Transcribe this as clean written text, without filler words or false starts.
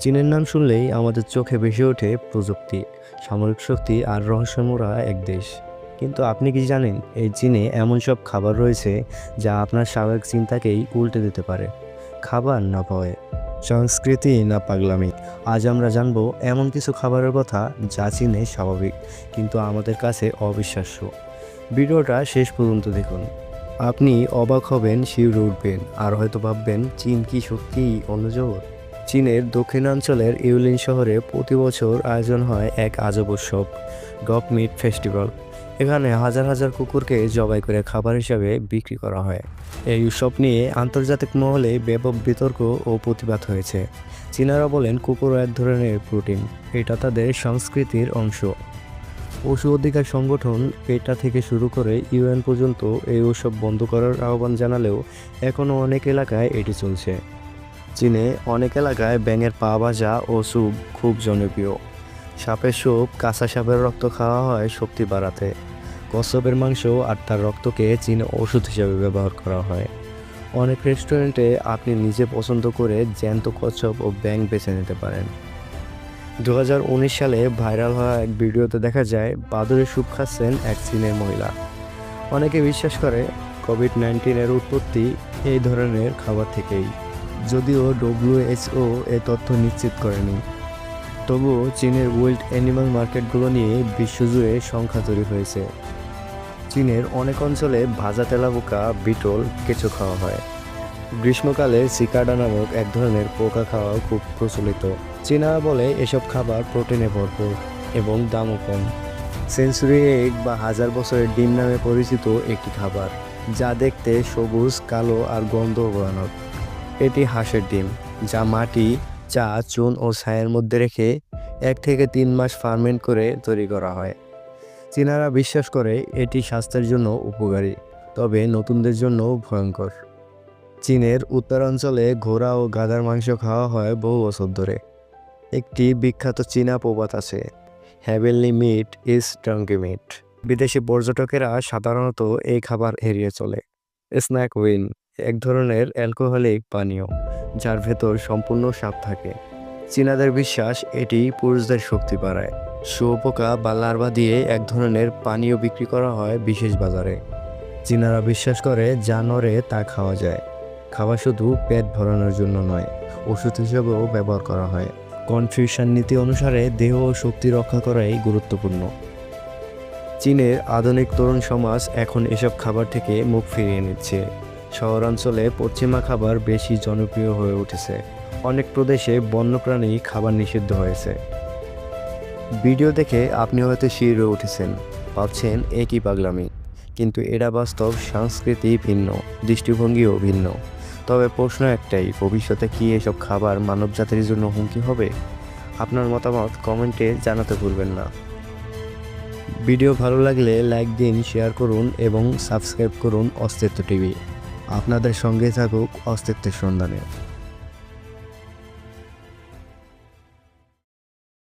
চীনের নাম শুনলেই আমাদের চোখে ভেসে ওঠে প্রযুক্তি, সামরিক শক্তি আর রহস্যময় এক দেশ। কিন্তু আপনি কি জানেন এই চীনে এমন সব খাবার রয়েছে যা আপনার স্বাভাবিক চিন্তাকেই উল্টে দিতে পারে? খাবার না ভয়, সংস্কৃতি না পাগলামি? আজ আমরা জানবো এমন কিছু খাবারের কথা যা চীনে স্বাভাবিক কিন্তু আমাদের কাছে অবিশ্বাস্য। ভিডিওটা শেষ পর্যন্ত দেখুন। আপনি অবাক হবেন, শিউরে উঠবেন আর হয়তো ভাববেন চীন কি সত্যিই অন্য জগৎ। চীনের দক্ষিণাঞ্চলের ইউলিন শহরে প্রতি বছর আয়োজন হয় এক আজব উৎসব, ডগ মিট ফেস্টিভ্যাল। এখানে হাজার হাজার কুকুরকে জবাই করে খাবার হিসাবে বিক্রি করা হয়। এই উৎসব নিয়ে আন্তর্জাতিক মহলে ব্যাপক বিতর্ক ও প্রতিবাদ হয়েছে। চীনারা বলেন কুকুর এক ধরনের প্রোটিন, এটা তাদের সংস্কৃতির অংশ। পশু অধিকার সংগঠন পেটা থেকে শুরু করে ইউএন পর্যন্ত এই উৎসব বন্ধ করার আহ্বান জানালেও এখনও অনেক এলাকায় এটি চলছে। চীনে অনেক এলাকায় ব্যাঙের পা ভাজা ও স্যুপ খুব জনপ্রিয়। সাপের স্যুপ, কাঁচা সাপের রক্ত খাওয়া হয় শক্তি বাড়াতে। কচ্ছপের মাংস আর তার রক্তকে চীনে ওষুধ হিসেবে ব্যবহার করা হয়। অনেক রেস্টুরেন্টে আপনি নিজে পছন্দ করে জ্যান্ত কচ্ছপ ও ব্যাঙ বেছে নিতে পারেন। 2019 সালে ভাইরাল হওয়া এক ভিডিওতে দেখা যায় বাদুড়ের স্যুপ খাচ্ছেন এক চীনের মহিলা। অনেকে বিশ্বাস করে কোভিড-19 উৎপত্তি এই ধরনের খাবার থেকেই, যদিও WHO এ তথ্য নিশ্চিত করেনি। তবুও চীনের উইল্ড অ্যানিমাল মার্কেটগুলো নিয়ে বিশ্বজুড়ে সংখ্যা তৈরি হয়েছে। চীনের অনেক অঞ্চলে ভাজা তেলাপোকা, বিটল, কেঁচো খাওয়া হয়। গ্রীষ্মকালে সিকাডা নামক এক ধরনের পোকা খাওয়া খুব প্রচলিত। চীনারা বলে এসব খাবার প্রোটিনে ভরপুর এবং দামও কম। সেঞ্চুরি এগ বা হাজার বছরের ডিম নামে পরিচিত একটি খাবার, যা দেখতে সবুজ, কালো আর গন্ধ ভয়ানক। এটি হাঁসের ডিম, যা মাটি, চা, চুন ও ছায়ের মধ্যে রেখে 1 থেকে 3 মাস ফার্মেন্ট করে তৈরি করা হয়। চীনারা বিশ্বাস করে এটি স্বাস্থ্যের জন্য উপকারী, তবে নতুনদের জন্য ভয়ঙ্কর। চীনের উত্তরাঞ্চলে ঘোড়া ও গাধার মাংস খাওয়া হয় বহু বছর ধরে। একটি বিখ্যাত চীনা প্রবাদ আছে, হ্যাভেনলি মিট ইজ ড্রাঙ্কি মিট। বিদেশি পর্যটকেরা সাধারণত এই খাবার এড়িয়ে চলে। স্ন্যাক উইন এক ধরনের অ্যালকোহলিক পানীয়, যার ভেতর সম্পূর্ণ স্বাদ থাকে। চীনাদের বিশ্বাস এটি পুরুষদের শক্তি বাড়ায়। শুঁয়োপোকা বা লার্ভা দিয়ে এক ধরনের পানীয় বিক্রি করা হয় বিশেষ বাজারে। চীনারা বিশ্বাস করে যা নড়ে তা খাওয়া যায়। খাবার শুধু পেট ভরানোর জন্য নয়, ওষুধ হিসেবেও ব্যবহার করা হয়। কনফিউশন নীতি অনুসারে দেহ ও শক্তি রক্ষা করাই গুরুত্বপূর্ণ। চীনের আধুনিক তরুণ সমাজ এখন এসব খাবার থেকে মুখ ফিরিয়ে নিচ্ছে। শহরাঞ্চলে পশ্চিমা খাবার বেশি জনপ্রিয় হয়ে উঠেছে। অনেক প্রদেশে বন্যপ্রাণী খাবার নিষিদ্ধ হয়েছে। ভিডিও দেখে আপনি হয়তো শিহরে উঠেছেন, ভাবছেন একই পাগলামি, কিন্তু এটা বাস্তব। সংস্কৃতি ভিন্ন, দৃষ্টিভঙ্গিও ভিন্ন। তবে প্রশ্ন একটাই, ভবিষ্যতে কি এসব খাবার মানবজাতির জন্য হুমকি হবে? আপনার মতামত কমেন্টে জানাতে ভুলবেন না। ভিডিও ভালো লাগলে লাইক দিন, শেয়ার করুন এবং সাবস্ক্রাইব করুন অস্তিত্ব টিভি। আপনাদের সঙ্গে থাকুক অস্তিত্বের সন্ধানে।